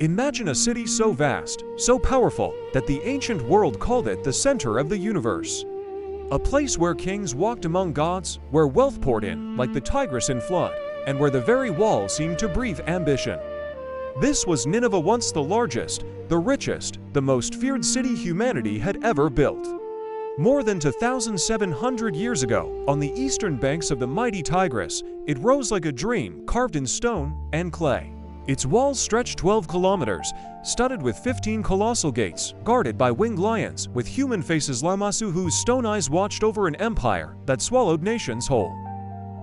Imagine a city so vast, so powerful, that the ancient world called it the center of the universe. A place where kings walked among gods, where wealth poured in, like the Tigris in flood, and where the very walls seemed to breathe ambition. This was Nineveh, once the largest, the richest, the most feared city humanity had ever built. More than 2,700 years ago, on the eastern banks of the mighty Tigris, it rose like a dream carved in stone and clay. Its walls stretched 12 kilometers, studded with 15 colossal gates, guarded by winged lions with human faces, Lamasu, whose stone eyes watched over an empire that swallowed nations whole.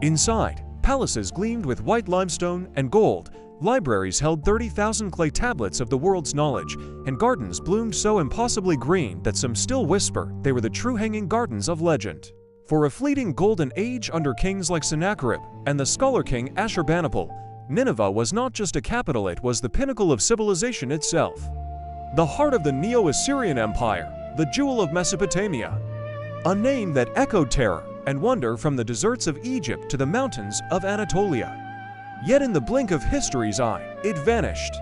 Inside, palaces gleamed with white limestone and gold, libraries held 30,000 clay tablets of the world's knowledge, and gardens bloomed so impossibly green that some still whisper they were the true hanging gardens of legend. For a fleeting golden age under kings like Sennacherib and the scholar king Ashurbanipal, Nineveh was not just a capital, it was the pinnacle of civilization itself. The heart of the Neo-Assyrian Empire, the jewel of Mesopotamia. A name that echoed terror and wonder from the deserts of Egypt to the mountains of Anatolia. Yet in the blink of history's eye, it vanished.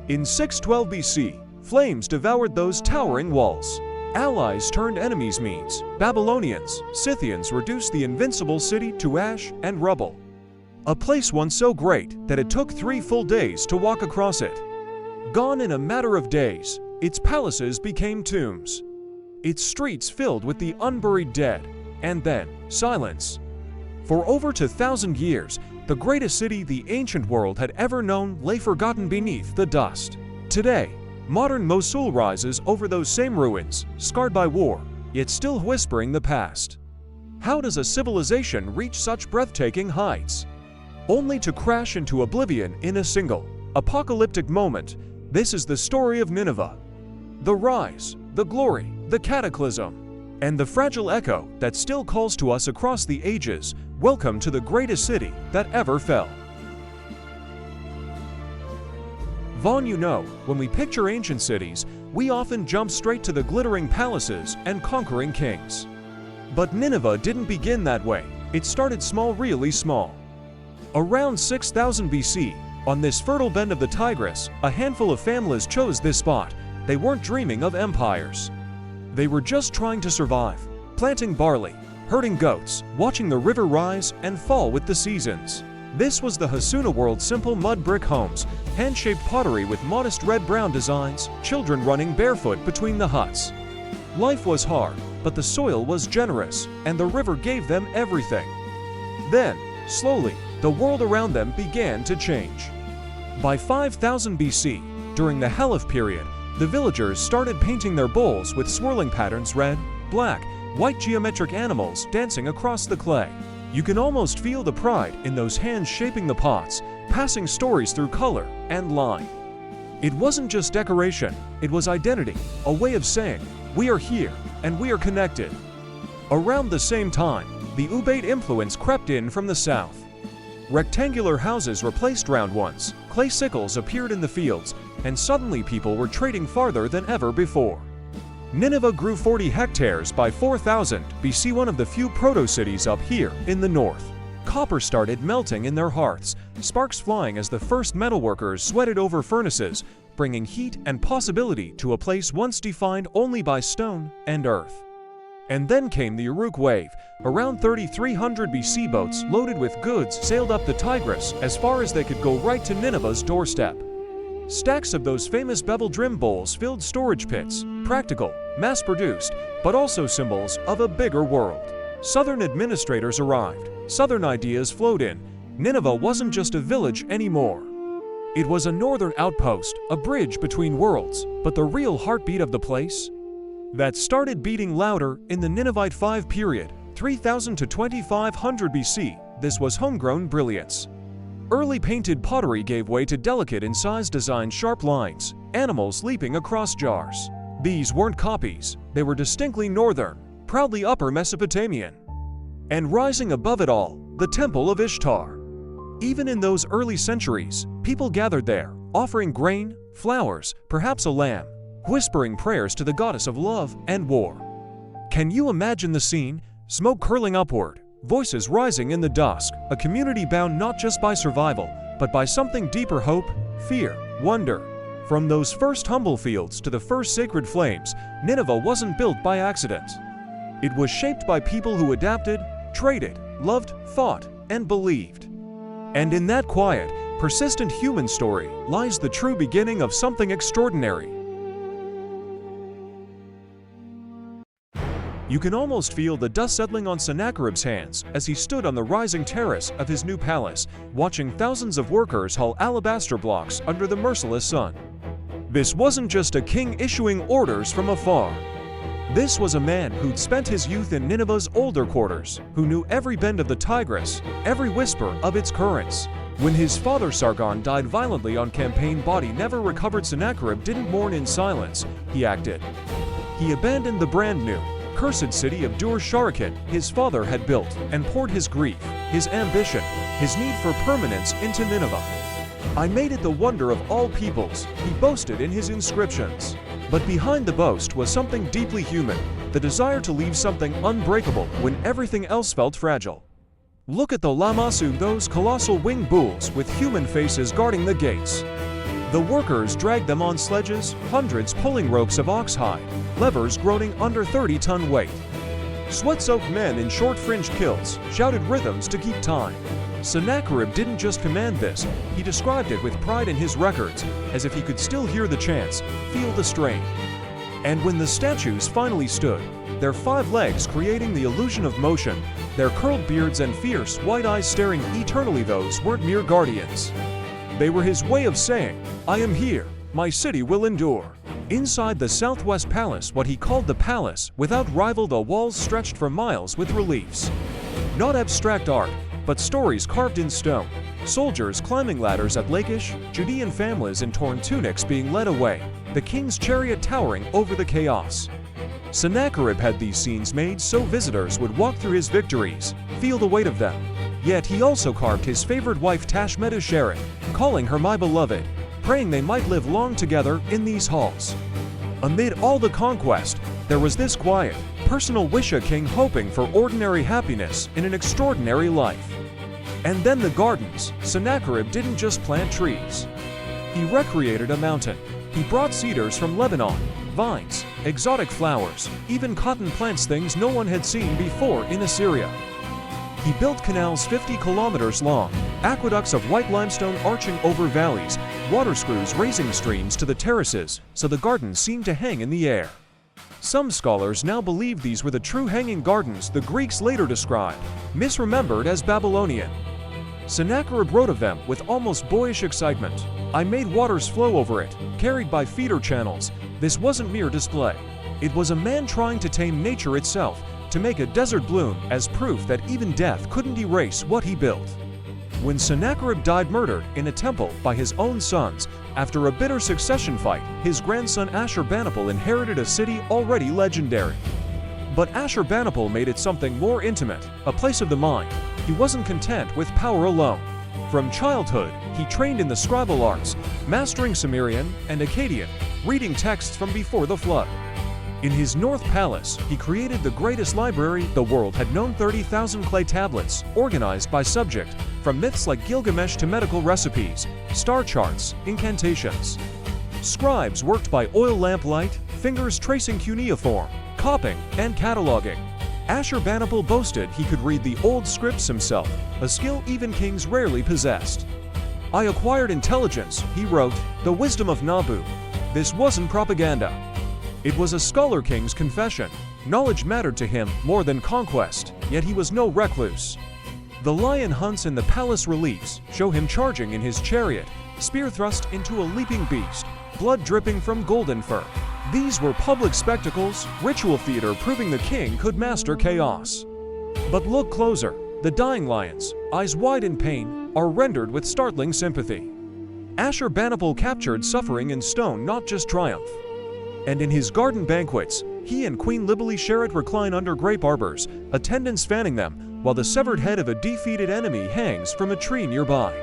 In 612 BC, flames devoured those towering walls. Allies turned enemies, Medes, Babylonians, Scythians reduced the invincible city to ash and rubble. A place once so great that it took 3 full days to walk across it. Gone in a matter of days, its palaces became tombs. Its streets filled with the unburied dead, and then silence. For over 2,000 years, the greatest city the ancient world had ever known lay forgotten beneath the dust. Today, modern Mosul rises over those same ruins, scarred by war, yet still whispering the past. How does a civilization reach such breathtaking heights? Only to crash into oblivion in a single, apocalyptic moment. This is the story of Nineveh. The rise, the glory, the cataclysm, and the fragile echo that still calls to us across the ages. Welcome to the greatest city that ever fell. Vaughn, you know, when we picture ancient cities, we often jump straight to the glittering palaces and conquering kings. But Nineveh didn't begin that way. It started small, really small. Around 6000 BC, on this fertile bend of the Tigris, a handful of families chose this spot. They weren't dreaming of empires. They were just trying to survive, planting barley, herding goats, watching the river rise and fall with the seasons. This was the Hasuna world, simple mud brick homes, hand-shaped pottery with modest red-brown designs, children running barefoot between the huts. Life was hard, but the soil was generous, and the river gave them everything. Then, slowly, the world around them began to change. By 5000 BC, during the Halaf period, the villagers started painting their bowls with swirling patterns, red, black, white geometric animals dancing across the clay. You can almost feel the pride in those hands shaping the pots, passing stories through color and line. It wasn't just decoration, it was identity, a way of saying, we are here and we are connected. Around the same time, the Ubaid influence crept in from the south. Rectangular houses replaced round ones, clay sickles appeared in the fields, and suddenly people were trading farther than ever before. Nineveh grew 40 hectares by 4000 BC, one of the few proto-cities up here in the north. Copper started melting in their hearths, sparks flying as the first metalworkers sweated over furnaces, bringing heat and possibility to a place once defined only by stone and earth. And then came the Uruk wave. Around 3300 BC, boats loaded with goods sailed up the Tigris as far as they could go, right to Nineveh's doorstep. Stacks of those famous bevel-drim bowls filled storage pits, practical, mass-produced, but also symbols of a bigger world. Southern administrators arrived, southern ideas flowed in. Nineveh wasn't just a village anymore. It was a northern outpost, a bridge between worlds, but the real heartbeat of the place? That started beating louder in the Ninevite 5 period, 3000 to 2500 BC. This was homegrown brilliance. Early painted pottery gave way to delicate incised design, sharp lines, animals leaping across jars. These weren't copies, they were distinctly northern, proudly upper Mesopotamian. And rising above it all, the Temple of Ishtar. Even in those early centuries, people gathered there, offering grain, flowers, perhaps a lamb, whispering prayers to the goddess of love and war. Can you imagine the scene? Smoke curling upward, voices rising in the dusk, a community bound not just by survival, but by something deeper: hope, fear, wonder. From those first humble fields to the first sacred flames, Nineveh wasn't built by accident. It was shaped by people who adapted, traded, loved, fought, and believed. And in that quiet, persistent human story lies the true beginning of something extraordinary. You can almost feel the dust settling on Sennacherib's hands as he stood on the rising terrace of his new palace, watching thousands of workers haul alabaster blocks under the merciless sun. This wasn't just a king issuing orders from afar. This was a man who'd spent his youth in Nineveh's older quarters, who knew every bend of the Tigris, every whisper of its currents. When his father Sargon died violently on campaign, body never recovered. Sennacherib didn't mourn in silence, he acted. He abandoned the brand new, cursed city of Dur-Sharrukin his father had built, and poured his grief, his ambition, his need for permanence into Nineveh. "I made it the wonder of all peoples," he boasted in his inscriptions. But behind the boast was something deeply human, the desire to leave something unbreakable when everything else felt fragile. Look at the Lamassu, those colossal winged bulls with human faces guarding the gates. The workers dragged them on sledges, hundreds pulling ropes of oxhide, levers groaning under 30-ton weight. Sweat-soaked men in short fringed kilts shouted rhythms to keep time. Sennacherib didn't just command this, he described it with pride in his records, as if he could still hear the chants, feel the strain. And when the statues finally stood, their 5 legs creating the illusion of motion, their curled beards and fierce white eyes staring eternally, those weren't mere guardians. They were his way of saying, "I am here, my city will endure." Inside the Southwest Palace, what he called the palace, without rival, the walls stretched for miles with reliefs. Not abstract art, but stories carved in stone. Soldiers climbing ladders at Lachish, Judean families in torn tunics being led away, the king's chariot towering over the chaos. Sennacherib had these scenes made so visitors would walk through his victories, feel the weight of them. Yet he also carved his favorite wife Tashmetusheret, calling her my beloved, praying they might live long together in these halls. Amid all the conquest, there was this quiet, personal wish, a king hoping for ordinary happiness in an extraordinary life. And then the gardens. Sennacherib didn't just plant trees. He recreated a mountain. He brought cedars from Lebanon, vines, exotic flowers, even cotton plants, things no one had seen before in Assyria. He built canals 50 kilometers long, aqueducts of white limestone arching over valleys, water screws raising streams to the terraces, so the gardens seemed to hang in the air. Some scholars now believe these were the true hanging gardens the Greeks later described, misremembered as Babylonian. Sennacherib wrote of them with almost boyish excitement. "I made waters flow over it, carried by feeder channels." This wasn't mere display. It was a man trying to tame nature itself, to make a desert bloom as proof that even death couldn't erase what he built. When Sennacherib died murdered in a temple by his own sons, after a bitter succession fight, his grandson Ashurbanipal inherited a city already legendary. But Ashurbanipal made it something more intimate, a place of the mind. He wasn't content with power alone. From childhood, he trained in the scribal arts, mastering Sumerian and Akkadian, reading texts from before the flood. In his North Palace, he created the greatest library the world had known, 30,000 clay tablets, organized by subject, from myths like Gilgamesh to medical recipes, star charts, incantations. Scribes worked by oil lamplight, fingers tracing cuneiform, copying, and cataloging. Ashurbanipal boasted he could read the old scripts himself, a skill even kings rarely possessed. "I acquired intelligence," he wrote, "the wisdom of Nahum." This wasn't propaganda. It was a scholar king's confession. Knowledge mattered to him more than conquest, yet he was no recluse. The lion hunts in the palace reliefs show him charging in his chariot, spear thrust into a leaping beast, blood dripping from golden fur. These were public spectacles, ritual theater proving the king could master chaos. But look closer. The dying lions, eyes wide in pain, are rendered with startling sympathy. Ashurbanipal captured suffering in stone, not just triumph. And in his garden banquets, he and Queen Libelie-Sheret recline under grape arbors, attendants fanning them, while the severed head of a defeated enemy hangs from a tree nearby.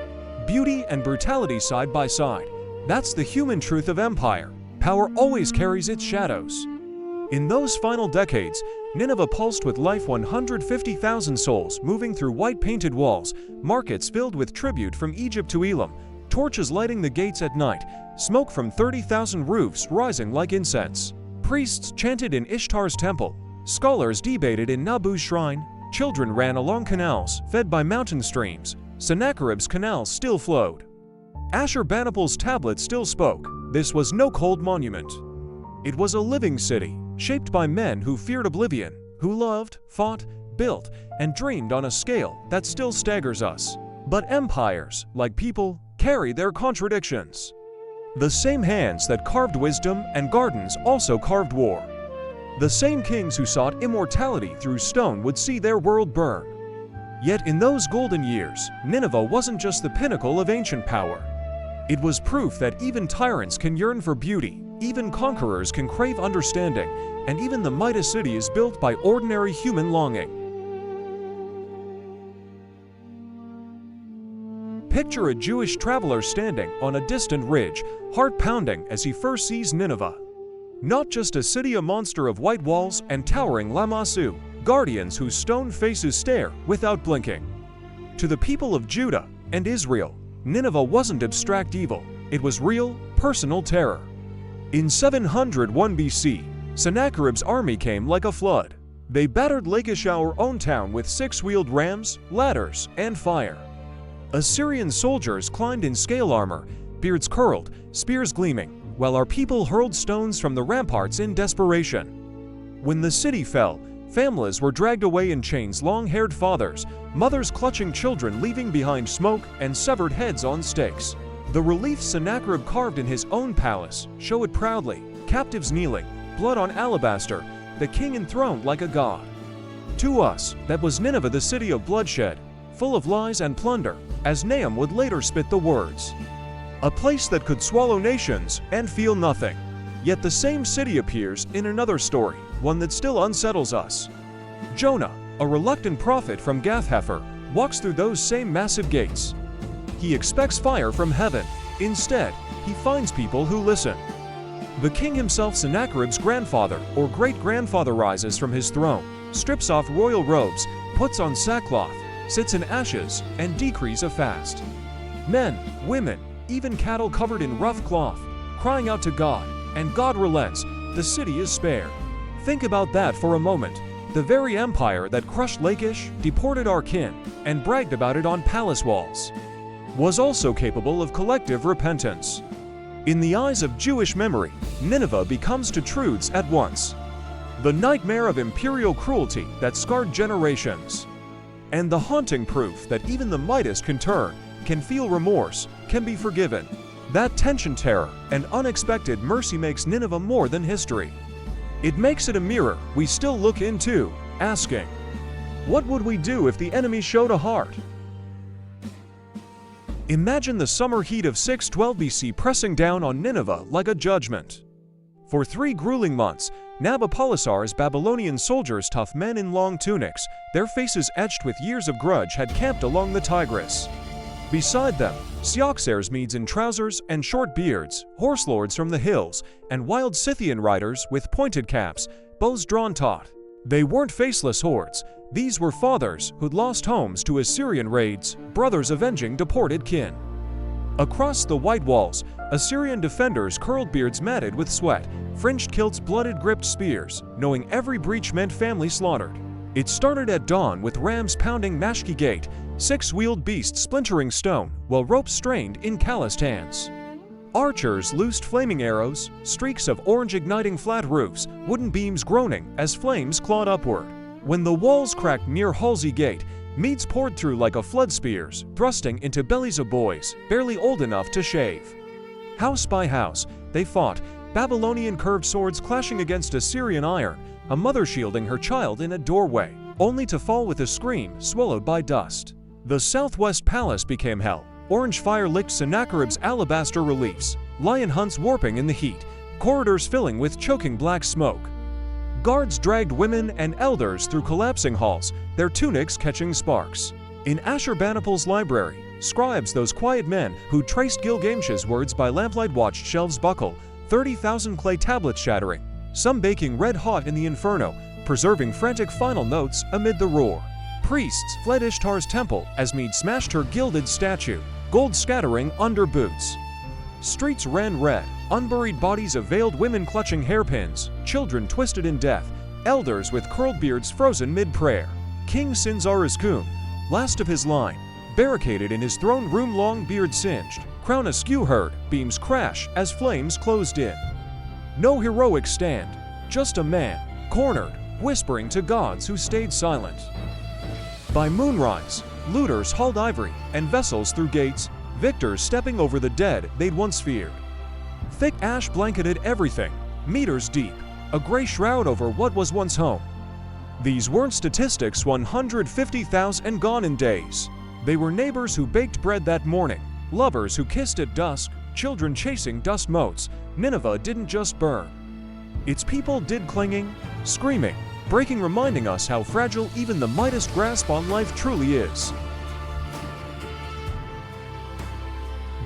Beauty and brutality side by side. That's the human truth of empire. Power always carries its shadows. In those final decades, Nineveh pulsed with life, 150,000 souls moving through white painted walls, markets filled with tribute from Egypt to Elam, torches lighting the gates at night, smoke from 30,000 roofs rising like incense. Priests chanted in Ishtar's temple, scholars debated in Nabu's shrine, children ran along canals fed by mountain streams. Sennacherib's canals still flowed. Ashurbanipal's tablet still spoke. This was no cold monument. It was a living city, shaped by men who feared oblivion, who loved, fought, built, and dreamed on a scale that still staggers us. But empires, like people, carry their contradictions. The same hands that carved wisdom and gardens also carved war. The same kings who sought immortality through stone would see their world burn. Yet in those golden years, Nineveh wasn't just the pinnacle of ancient power. It was proof that even tyrants can yearn for beauty, even conquerors can crave understanding, and even the mighty city is built by ordinary human longing. Picture a Jewish traveler standing on a distant ridge, heart pounding as he first sees Nineveh. Not just a city, a monster of white walls and towering lamassu, guardians whose stone faces stare without blinking. To the people of Judah and Israel, Nineveh wasn't abstract evil, it was real, personal terror. In 701 BC, Sennacherib's army came like a flood. They battered Lachish, our own town, with six-wheeled rams, ladders, and fire. Assyrian soldiers climbed in scale armor, beards curled, spears gleaming, while our people hurled stones from the ramparts in desperation. When the city fell, families were dragged away in chains, long-haired fathers, mothers clutching children leaving behind smoke and severed heads on stakes. The reliefs Sennacherib carved in his own palace show it proudly, captives kneeling, blood on alabaster, the king enthroned like a god. To us, that was Nineveh, the city of bloodshed, full of lies and plunder, as Nahum would later spit the words. A place that could swallow nations and feel nothing. Yet the same city appears in another story, one that still unsettles us. Jonah, a reluctant prophet from Gath-Hepher, walks through those same massive gates. He expects fire from heaven. Instead, he finds people who listen. The king himself, Sennacherib's grandfather or great-grandfather, rises from his throne, strips off royal robes, puts on sackcloth, sits in ashes, and decrees a fast. Men, women, even cattle covered in rough cloth, crying out to God, and God relents. The city is spared. Think about that for a moment. The very empire that crushed Lachish, deported our kin, and bragged about it on palace walls, was also capable of collective repentance. In the eyes of Jewish memory, Nineveh becomes two truths at once: the nightmare of imperial cruelty that scarred generations, and the haunting proof that even the mightiest can turn, can feel remorse, can be forgiven. That tension, terror, and unexpected mercy makes Nineveh more than history. It makes it a mirror we still look into, asking, what would we do if the enemy showed a heart? Imagine the summer heat of 612 BC pressing down on Nineveh like a judgment. For 3 grueling months, Nabopolassar's Babylonian soldiers, tough men in long tunics, their faces etched with years of grudge, had camped along the Tigris. Beside them, Syaxares Medes in trousers and short beards, horse lords from the hills, and wild Scythian riders with pointed caps, bows drawn taut. They weren't faceless hordes. These were fathers who'd lost homes to Assyrian raids, brothers avenging deported kin. Across the white walls, Assyrian defenders curled beards matted with sweat, fringed kilts, blooded gripped spears, knowing every breach meant family slaughtered. It started at dawn with rams pounding Mashki Gate, 6-wheeled beasts splintering stone, while ropes strained in calloused hands. Archers loosed flaming arrows, streaks of orange igniting flat roofs, wooden beams groaning as flames clawed upward. When the walls cracked near Halsey Gate, Medes poured through like a flood, spears thrusting into bellies of boys, barely old enough to shave. House by house, they fought, Babylonian curved swords clashing against Assyrian iron, a mother shielding her child in a doorway, only to fall with a scream, swallowed by dust. The southwest palace became hell. Orange fire licked Sennacherib's alabaster reliefs, lion hunts warping in the heat, corridors filling with choking black smoke. Guards dragged women and elders through collapsing halls, their tunics catching sparks. In Ashurbanipal's library, scribes, those quiet men who traced Gilgamesh's words by lamplight, watched shelves buckle, 30,000 clay tablets shattering, some baking red-hot in the inferno, preserving frantic final notes amid the roar. Priests fled Ishtar's temple as Medes smashed her gilded statue, gold scattering under boots. Streets ran red, unburied bodies of veiled women clutching hairpins, children twisted in death, elders with curled beards frozen mid-prayer. King Sinzariskum, last of his line, barricaded in his throne room, long beard singed, crown askew, heard beams crash as flames closed in. No heroic stand, just a man, cornered, whispering to gods who stayed silent. By moonrise, looters hauled ivory and vessels through gates, victors stepping over the dead they'd once feared. Thick ash blanketed everything, meters deep, a gray shroud over what was once home. These weren't statistics, 150,000 gone in days. They were neighbors who baked bread that morning, lovers who kissed at dusk, children chasing dust motes. Nineveh didn't just burn. Its people did, clinging, screaming, breaking, reminding us how fragile even the mightiest grasp on life truly is.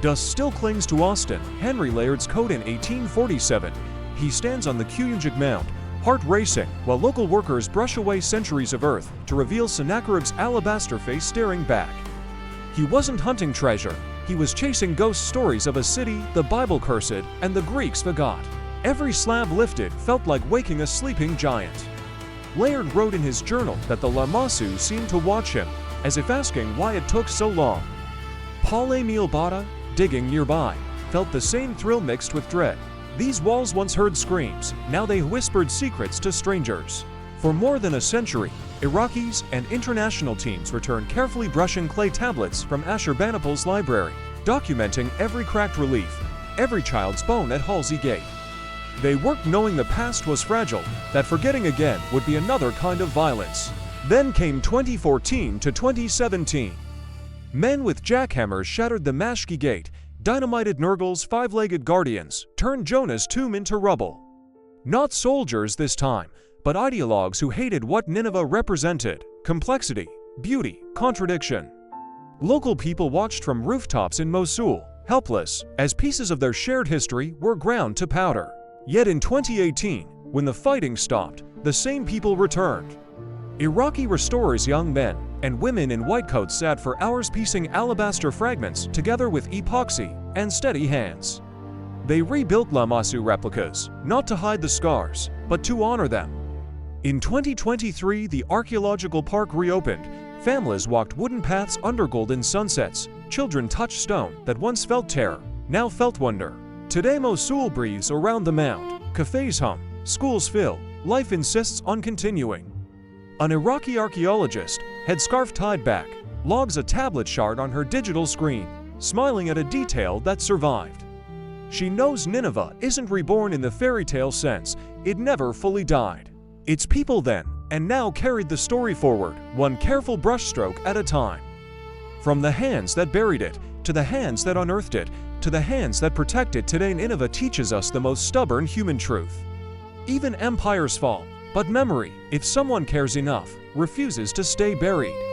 Dust still clings to Austin, Henry Layard's code in 1847. He stands on the Kuyunjik Mound, heart racing, while local workers brush away centuries of earth to reveal Sennacherib's alabaster face staring back. He wasn't hunting treasure, he was chasing ghost stories of a city the Bible cursed and the Greeks forgot. Every slab lifted felt like waking a sleeping giant. Layard wrote in his journal that the Lamassu seemed to watch him, as if asking why it took so long. Paul Emil Botta, digging nearby, felt the same thrill mixed with dread. These walls once heard screams, now they whispered secrets to strangers. For more than a century, Iraqis and international teams returned, carefully brushing clay tablets from Ashurbanipal's library, documenting every cracked relief, every child's bone at Halsey Gate. They worked knowing the past was fragile, that forgetting again would be another kind of violence. Then came 2014 to 2017. Men with jackhammers shattered the Mashki Gate, dynamited Nergal's five-legged guardians, turned Jonah's tomb into rubble. Not soldiers this time, but ideologues who hated what Nineveh represented: complexity, beauty, contradiction. Local people watched from rooftops in Mosul, helpless, as pieces of their shared history were ground to powder. Yet in 2018, when the fighting stopped, the same people returned. Iraqi restorers, young men and women in white coats, sat for hours piecing alabaster fragments together with epoxy and steady hands. They rebuilt Lamassu replicas, not to hide the scars, but to honor them. In 2023, the archaeological park reopened. Families walked wooden paths under golden sunsets. Children touched stone that once felt terror, now felt wonder. Today Mosul breathes around the mound. Cafes hum, schools fill, life insists on continuing. An Iraqi archaeologist, headscarf tied back, logs a tablet shard on her digital screen, smiling at a detail that survived. She knows Nineveh isn't reborn in the fairy tale sense, it never fully died. Its people then, and now, carried the story forward, one careful brushstroke at a time. From the hands that buried it, to the hands that unearthed it, to the hands that protect it, today Nineveh teaches us the most stubborn human truth. Even empires fall, but memory, if someone cares enough, refuses to stay buried.